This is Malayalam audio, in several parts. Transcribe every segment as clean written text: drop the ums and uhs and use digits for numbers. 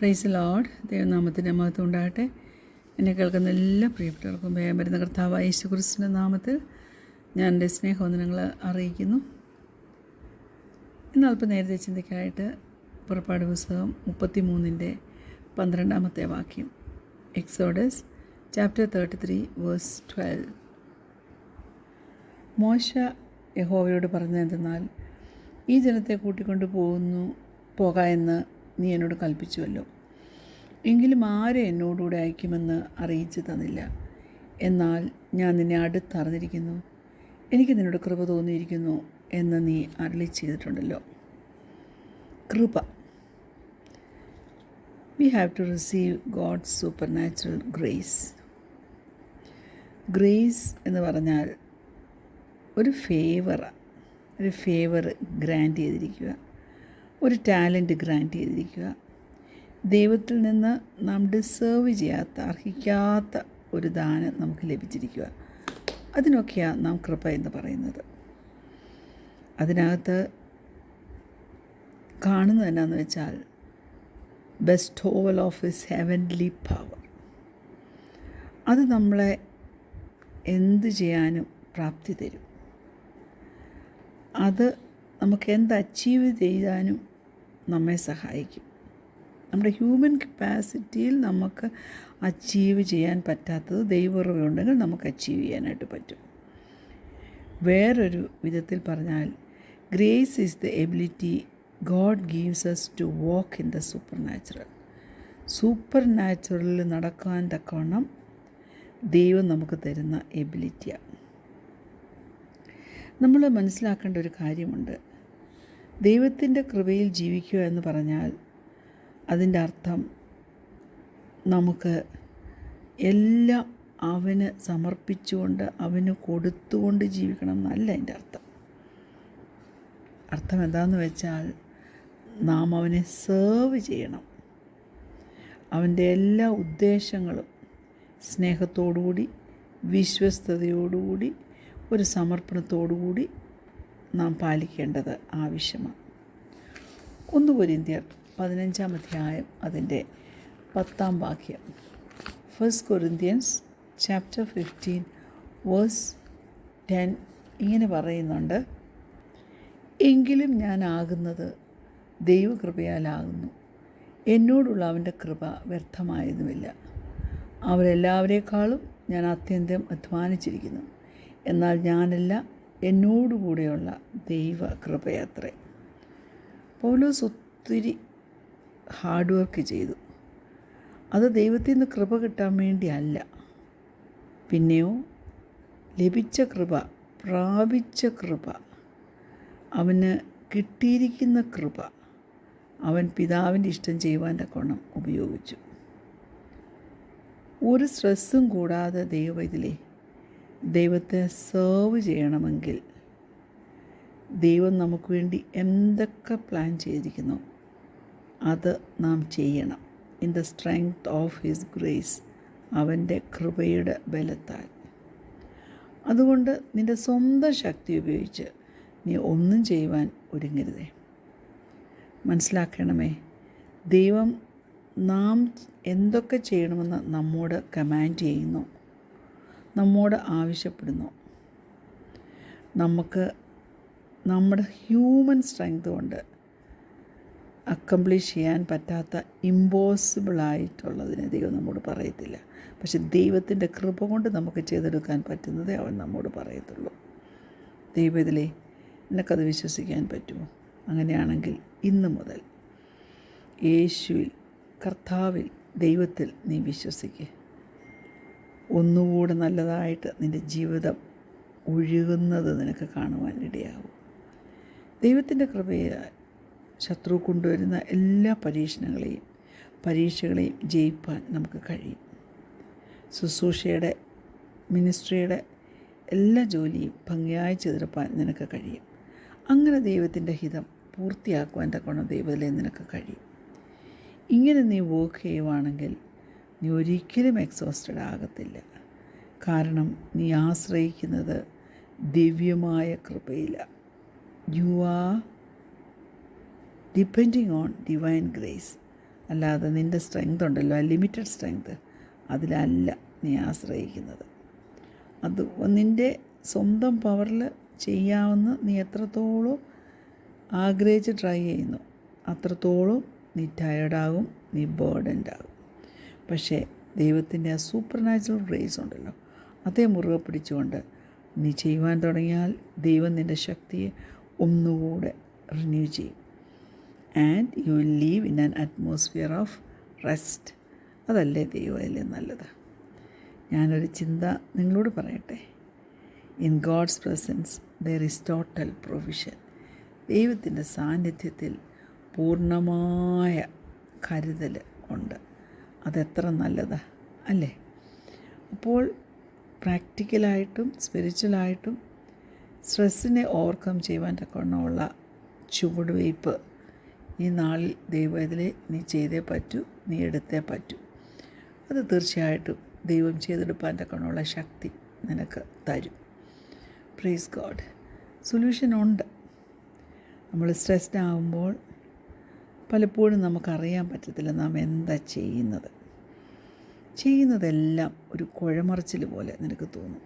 Praise Lord. ദൈവനാമത്തിൻ്റെ മഹത്വം ഉണ്ടാകട്ടെ. എന്നെ കേൾക്കുന്ന എല്ലാ പ്രിയപ്പെട്ടവർക്കും വേഗം വരുന്ന കർത്താവായ യേശുക്രിസ്തുവിൻ്റെ നാമത്തിൽ ഞാൻ എൻ്റെ സ്നേഹവന്ദനങ്ങൾ അറിയിക്കുന്നു. ഇന്ന് അല്പം നേരത്തെ ചിന്തയ്ക്കായിട്ട് പുറപ്പാട് പുസ്തകം 33-12 വാക്യം. Exodus chapter 33 verse 12. മോശ യഹോവയോട് പറഞ്ഞതെന്തെന്നാൽ, ഈ ജനത്തെ കൂട്ടിക്കൊണ്ട് പോകാമെന്ന് നീ എന്നോട് കൽപ്പിച്ചുവല്ലോ. എങ്കിലും ആരെ എന്നോടുകൂടെ അയക്കുമെന്ന് അറിയിച്ചു തന്നില്ല. എന്നാൽ ഞാൻ നിന്നെ അടുത്തറിഞ്ഞിരിക്കുന്നു, എനിക്ക് നിന്നോട് കൃപ തോന്നിയിരിക്കുന്നു എന്ന് നീ അരുളി ചെയ്തിട്ടുണ്ടല്ലോ. കൃപ. We have to receive God's supernatural grace. Grace എന്ന് പറഞ്ഞാൽ ഒരു ഫേവർ ഗ്രാൻറ്റ് ചെയ്തിരിക്കുക, ഒരു ടാലൻറ്റ് ഗ്രാൻറ്റ് ചെയ്തിരിക്കുക, ദൈവത്തിൽ നിന്ന് നാം ഡിസേർവ് ചെയ്യാത്ത, അർഹിക്കാത്ത ഒരു ദാനം നമുക്ക് ലഭിച്ചിരിക്കുക. അതിനൊക്കെയാണ് നാം കൃപ എന്ന് പറയുന്നത്. അതിനകത്ത് കാണുന്നത് എന്നാന്ന് വെച്ചാൽ ബെസ്റ്റോവൽ ഓഫ് ഹിസ് ഹെവൻലി പവർ. അത് നമ്മളെ എന്ത് ചെയ്യാനും പ്രാപ്തി തരും. അത് നമുക്ക് എന്ത് അച്ചീവ് ചെയ്യാനും നമ്മെ സഹായിക്കും. നമ്മുടെ ഹ്യൂമൻ കപ്പാസിറ്റിയിൽ നമുക്ക് അച്ചീവ് ചെയ്യാൻ പറ്റാത്തത് ദൈവകൃപയുണ്ടെങ്കിൽ നമുക്ക് അച്ചീവ് ചെയ്യാനായിട്ട് പറ്റും. വേറൊരു വിധത്തിൽ പറഞ്ഞാൽ, grace is the ability God gives us to walk in the super നാച്ചുറലിൽ നടക്കാൻ തക്കവണ്ണം ദൈവം നമുക്ക് തരുന്ന എബിലിറ്റിയാണ്. നമ്മൾ മനസ്സിലാക്കേണ്ട ഒരു കാര്യമുണ്ട്. ദൈവത്തിൻ്റെ കൃപയിൽ ജീവിക്കുക എന്ന് പറഞ്ഞാൽ അതിൻ്റെ അർത്ഥം നമുക്ക് എല്ലാം അവന് സമർപ്പിച്ചുകൊണ്ട്, അവന് കൊടുത്തുകൊണ്ട് ജീവിക്കണം എന്നല്ല എൻ്റെ അർത്ഥം. അർത്ഥം എന്താണെന്ന് വെച്ചാൽ, നാം അവനെ സേർവ് ചെയ്യണം. അവൻ്റെ എല്ലാ ഉദ്ദേശങ്ങളും സ്നേഹത്തോടുകൂടി, വിശ്വസ്തയോടുകൂടി, ഒരു സമർപ്പണത്തോടുകൂടി നാം പാലിക്കേണ്ടത് ആവശ്യമാണ്. 1 കൊരിന്ത്യർ 15 അധ്യായം അതിൻ്റെ 10 വാക്യം. 1 കൊരിന്ത്യൻസ് ചാപ്റ്റർ 15 വേഴ്സ് 10 ഇങ്ങനെ പറയുന്നുണ്ട്: എങ്കിലും ഞാൻ ആകുന്നത് ദൈവകൃപയാലാകുന്നു, എന്നോടുള്ള അവൻ്റെ കൃപ വ്യർത്ഥമായതുമില്ല. അവരെല്ലാവരേക്കാളും ഞാൻ അത്യന്തം അധ്വാനിച്ചിരിക്കുന്നു, എന്നാൽ ഞാനല്ല, എന്നോടുകൂടെയുള്ള ദൈവകൃപയത്രേ. പൗലോസ് ഒത്തിരി ഹാർഡ് വർക്ക് ചെയ്തു. അത് ദൈവത്തിൽ നിന്ന് കൃപ കിട്ടാൻ വേണ്ടിയല്ല. പിന്നെയോ ലഭിച്ച കൃപ, പ്രാപിച്ച കൃപ, അവന് കിട്ടിയിരിക്കുന്ന കൃപ അവൻ പിതാവിൻ്റെ ഇഷ്ടം ചെയ്യുവാൻ തക്കവണ്ണം ഉപയോഗിച്ചു. ഒരു സ്ട്രെസ്സും കൂടാതെ ദൈവത്തെ സേർവ് ചെയ്യണമെങ്കിൽ ദൈവം നമുക്ക് വേണ്ടി എന്തൊക്കെ പ്ലാൻ ചെയ്തിരിക്കുന്നോ അത് നാം ചെയ്യണം. In the strength of his grace, അവൻ്റെ കൃപയുടെ ബലത്താൽ. അതുകൊണ്ട് നിൻ്റെ സ്വന്തം ശക്തി ഉപയോഗിച്ച് നീ ഒന്നും ചെയ്യുവാൻ ഒരുങ്ങരുതേ. മനസ്സിലാക്കണമേ, ദൈവം നാം എന്തൊക്കെ ചെയ്യണമെന്ന് നമ്മോട് കമാൻഡ് ചെയ്യുന്നു, നമ്മോട് ആവശ്യപ്പെടുന്നു. നമുക്ക് നമ്മുടെ ഹ്യൂമൻ സ്ട്രെങ്ത് കൊണ്ട് അക്കംപ്ലിഷ് ചെയ്യാൻ പറ്റാത്ത, ഇമ്പോസിബിളായിട്ടുള്ളതിനെ ദൈവം നമ്മോട് പറയത്തില്ല. പക്ഷെ ദൈവത്തിൻ്റെ കൃപ കൊണ്ട് നമുക്ക് ചെയ്തെടുക്കാൻ പറ്റുന്നതേ അവൻ നമ്മോട് പറയത്തുള്ളൂ. ദൈവത്തിലെ നിനക്കത് വിശ്വസിക്കാൻ പറ്റുമോ? അങ്ങനെയാണെങ്കിൽ ഇന്ന് മുതൽ യേശുവിൽ, കർത്താവിൽ, ദൈവത്തിൽ നീ വിശ്വസിക്കുക. ഒന്നുകൂടെ നല്ലതായിട്ട് നിൻ്റെ ജീവിതം ഒഴുകുന്നത് നിനക്ക് കാണുവാൻ ഇടയാവും. ദൈവത്തിൻ്റെ കൃപയാൽ ശത്രു കൊണ്ടുവരുന്ന എല്ലാ പരീക്ഷകളെയും ജയിപ്പാൻ നമുക്ക് കഴിയും. ശുശ്രൂഷയുടെ, മിനിസ്ട്രിയുടെ എല്ലാ ജോലിയും ഭംഗിയായി ചെയ്തെടുപ്പാൻ നിനക്ക് കഴിയും. അങ്ങനെ ദൈവത്തിൻ്റെ ഹിതം പൂർത്തിയാക്കുവാൻ തക്കവണ്ണം ദൈവത്തിലെ നിനക്ക് കഴിയും. ഇങ്ങനെ നീ വർക്ക് ചെയ്യുവാണെങ്കിൽ നീ ഒരിക്കലും എക്സോസ്റ്റഡ് ആകത്തില്ല. കാരണം നീ ആശ്രയിക്കുന്നത് ദിവ്യമായ കൃപയിലാണ്. You are depending on divine grace. അല്ലാതെ നിൻ്റെ സ്ട്രെങ്ത് ഉണ്ടല്ലോ, ആ ലിമിറ്റഡ് സ്ട്രെങ്ത്, അതിലല്ല നീ ആശ്രയിക്കുന്നത്. അത് നിൻ്റെ സ്വന്തം പവറിൽ ചെയ്യാവുന്ന നീ എത്രത്തോളം ആഗ്രഹിച്ച് ട്രൈ ചെയ്യുന്നു അത്രത്തോളം നീ ടയേർഡാകും, നീ ബേർഡൻഡാകും. പക്ഷേ ദൈവത്തിൻ്റെ ആ സൂപ്പർ നാച്ചുറൽ ഗ്രേസ് ഉണ്ടല്ലോ, അതേ മുറുകെ പിടിച്ചുകൊണ്ട് നീ ചെയ്യുവാൻ തുടങ്ങിയാൽ ദൈവം നിൻ്റെ ശക്തിയെ ഒന്നുകൂടെ റിന്യൂ ചെയ്യും. And you will live in an atmosphere of rest. അതല്ലേ ദൈവമല്ലേ നല്ലത്. ഞാനൊരു ചിന്ത നിങ്ങളോട് പറയട്ടെ. In God's presence there is total provision. ദൈവത്തിൻ്റെ സാന്നിധ്യത്തിൽ പൂർണ്ണമായ കരുതൽ ഉണ്ട്. അതെത്ര നല്ലതാണ് അല്ലേ? അപ്പോൾ പ്രാക്ടിക്കലായിട്ടും സ്പിരിച്വലായിട്ടും സ്ട്രെസ്സിനെ ഓവർകം ചെയ്യുവാൻ തക്കവണ്ണമുള്ള ചുവടുവയ്പ്പ് ഈ നാളിൽ ദൈവത്തിലെ നീ ചെയ്തേ പറ്റൂ, നീ എടുത്തേ പറ്റൂ. അത് തീർച്ചയായിട്ടും ദൈവം ചെയ്തെടുപ്പാൻ തക്കവണ്ണമുള്ള ശക്തി നിനക്ക് തരും. Praise God. സൊല്യൂഷനുണ്ട്. നമ്മൾ സ്ട്രെസ്ഡ് ആകുമ്പോൾ പലപ്പോഴും നമുക്കറിയാൻ പറ്റത്തില്ല നാം എന്താ ചെയ്യുന്നതെല്ലാം ഒരു കുഴമറിച്ചിൽ പോലെ നിനക്ക് തോന്നും.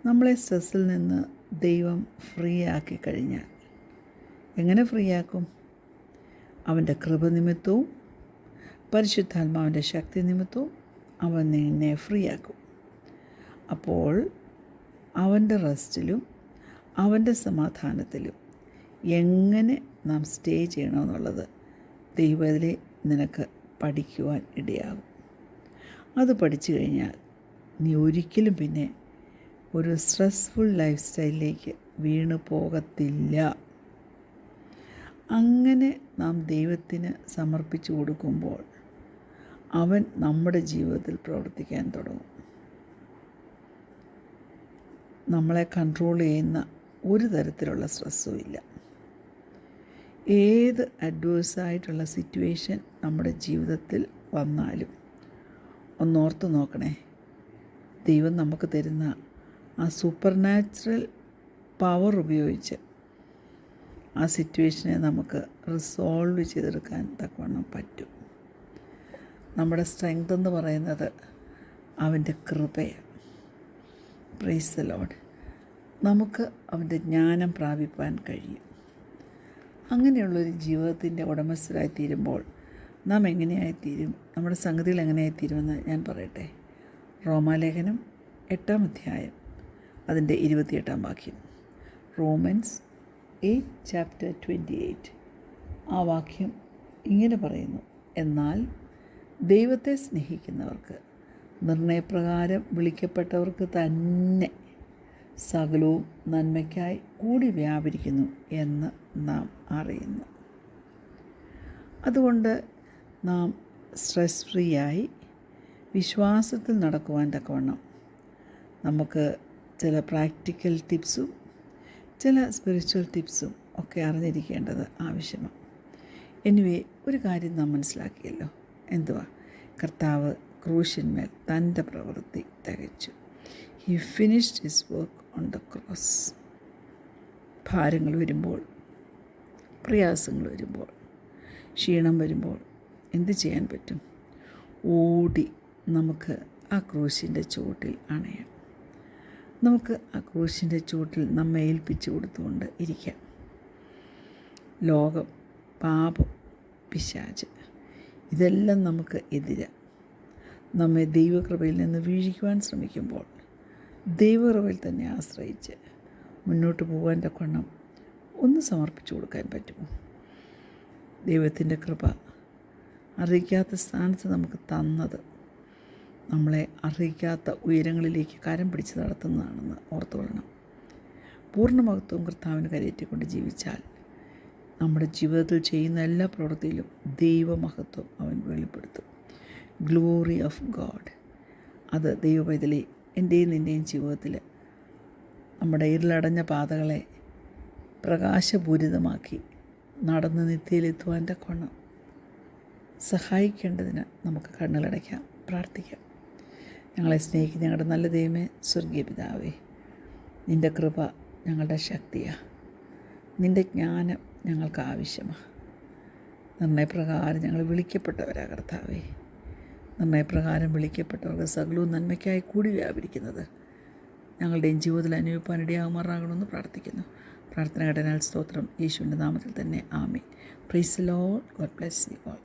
നമ്മളെ സ്ട്രെസ്സിൽ നിന്ന് ദൈവം ഫ്രീ ആക്കി കഴിഞ്ഞാൽ എങ്ങനെ ഫ്രീ ആക്കും? അവൻ്റെ കൃപ നിമിത്തവും പരിശുദ്ധാത്മാവിൻ്റെ ശക്തി നിമിത്തവും അവൻ നിന്നെ ഫ്രീ ആക്കും. അപ്പോൾ അവൻ്റെ റെസ്റ്റിലും അവൻ്റെ സമാധാനത്തിലും എങ്ങനെ നാം സ്റ്റേ ചെയ്യണമെന്നുള്ളത് ദൈവത്തിലെ നിനക്ക് പഠിക്കുവാൻ ഇടയാകും. അത് പഠിച്ചു കഴിഞ്ഞാൽ നീ ഒരിക്കലും പിന്നെ ഒരു സ്ട്രെസ്ഫുൾ ലൈഫ് സ്റ്റൈലിലേക്ക് വീണു പോകത്തില്ല. അങ്ങനെ നാം ദൈവത്തിന് സമർപ്പിച്ചു കൊടുക്കുമ്പോൾ അവൻ നമ്മുടെ ജീവിതത്തിൽ പ്രവർത്തിക്കാൻ തുടങ്ങും. നമ്മളെ കൺട്രോൾ ചെയ്യുന്ന ഒരു തരത്തിലുള്ള സ്ട്രെസ്സും ഇല്ല. ഏത് അഡ്വേഴ്സായിട്ടുള്ള സിറ്റുവേഷൻ നമ്മുടെ ജീവിതത്തിൽ വന്നാലും ഒന്നോർത്ത് നോക്കണേ, ദൈവം നമുക്ക് തരുന്ന ആ സൂപ്പർ നാച്ചുറൽ പവർ ഉപയോഗിച്ച് ആ സിറ്റുവേഷനെ നമുക്ക് റിസോൾവ് ചെയ്തെടുക്കാൻ തക്കവണ്ണം പറ്റും. നമ്മുടെ സ്ട്രെങ്ത് എന്ന് പറയുന്നത് അവൻ്റെ കൃപയാണ്. Price the Lord. നമുക്ക് അവൻ്റെ ജ്ഞാനം പ്രാപിപ്പാൻ കഴിയും. അങ്ങനെയുള്ളൊരു ജീവിതത്തിൻ്റെ ഉടമസ്ഥരായിത്തീരുമ്പോൾ നാം എങ്ങനെയായിത്തീരും, നമ്മുടെ സംഗതികൾ എങ്ങനെയായിത്തീരുമെന്ന് ഞാൻ പറയട്ടെ. റോമാലേഖനം 8-ാം അധ്യായം അതിൻ്റെ 28-ാം വാക്യം. റോമൻസ് 8:28. ആ വാക്യം ഇങ്ങനെ പറയുന്നു: എന്നാൽ ദൈവത്തെ സ്നേഹിക്കുന്നവർക്ക് നിർണയപ്രകാരം വിളിക്കപ്പെട്ടവർക്ക് തന്നെ സകലവും നന്മയ്ക്കായി കൂടി വ്യാപരിക്കുന്നു എന്ന് നാം അറിയുന്നു. അതുകൊണ്ട് നാം സ്ട്രെസ് ഫ്രീ ആയി വിശ്വാസത്തിൽ നടക്കുവാൻ തക്കവണ്ണം നമുക്ക് ചില പ്രാക്ടിക്കൽ ടിപ്സും ചില സ്പിരിച്വൽ ടിപ്സും ഒക്കെ അറിഞ്ഞിരിക്കേണ്ടത് ആവശ്യമാണ്. എനിവേ, ഒരു കാര്യം നാം മനസ്സിലാക്കിയല്ലോ. എന്തുവാ? കർത്താവ് ക്രൂശിന്മേൽ തൻ്റെ പ്രവൃത്തി തികച്ചു. He finished his work on the cross. ഭാരങ്ങൾ വരുമ്പോൾ, പ്രയാസങ്ങൾ വരുമ്പോൾ, ക്ഷീണം വരുമ്പോൾ എന്ത് ചെയ്യാൻ പറ്റും? ഓടി നമുക്ക് ആ ക്രൂശിൻ്റെ ചുവട്ടിൽ അണയാം. നമുക്ക് ആ ക്രൂശിൻ്റെ ചുവട്ടിൽ നമ്മെ ഏൽപ്പിച്ചു കൊടുത്തുകൊണ്ട് ഇരിക്കാം. ലോകം, പാപം, പിശാച് ഇതെല്ലാം നമുക്ക് എതിരാണ്. നമ്മെ ദൈവകൃപയിൽ നിന്ന് വീഴിക്കുവാൻ ശ്രമിക്കുമ്പോൾ ദൈവകൃപയിൽ തന്നെ ആശ്രയിച്ച് മുന്നോട്ട് പോകാൻ തക്കവണ്ണം ഒന്ന് സമർപ്പിച്ചു കൊടുക്കാൻ പറ്റുമോ? ദൈവത്തിൻ്റെ കൃപ അറിയിക്കാത്ത സ്ഥാനത്ത് നമുക്ക് തന്നത് നമ്മളെ അറിയിക്കാത്ത ഉയരങ്ങളിലേക്ക് കരം പിടിച്ച് നടത്തുന്നതാണെന്ന് ഓർത്തുകൊള്ളണം. പൂർണ്ണമഹത്വവും കർത്താവിന് കരയേറ്റിക്കൊണ്ട് ജീവിച്ചാൽ നമ്മുടെ ജീവിതത്തിൽ ചെയ്യുന്ന എല്ലാ പ്രവൃത്തിയിലും ദൈവമഹത്വം അവൻ വെളിപ്പെടുത്തും. Glory of God. അത് ദൈവപൈതലേ, എൻ്റെയും നിൻ്റെയും ജീവിതത്തിൽ നമ്മുടെ ഇരുളടഞ്ഞ പാതകളെ പ്രകാശപൂരിതമാക്കി നടന്ന് നിത്യയിലെത്തുവാൻ തക്കവണ്ണം സഹായിക്കേണ്ടതിന് നമുക്ക് കണ്ണുകളടയ്ക്കാം, പ്രാർത്ഥിക്കാം. ഞങ്ങളെ സ്നേഹിക്കുന്ന ഞങ്ങളുടെ നല്ല ദൈവമേ, സ്വർഗീയ പിതാവേ, നിൻ്റെ കൃപ ഞങ്ങളുടെ ശക്തിയാണ്. നിൻ്റെ ജ്ഞാനം ഞങ്ങൾക്ക് ആവശ്യമാണ്. നിർണയപ്രകാരം ഞങ്ങൾ വിളിക്കപ്പെട്ടവരാ കർത്താവേ. നിർണയപ്രകാരം വിളിക്കപ്പെട്ടവർക്ക് സകലവും നന്മയ്ക്കായി കൂടി വ്യാപരിക്കുന്നത് ഞങ്ങളുടെയും ജീവിതത്തിൽ അനുഭവിപ്പാനിടയാകുമാറാകണമെന്ന് പ്രാർത്ഥിക്കുന്നു. പ്രാർത്ഥന ഘടനാൽ സ്തോത്രം. യേശുവിൻ്റെ നാമത്തിൽ തന്നെ ആമേൻ. Praise the Lord. God bless you all.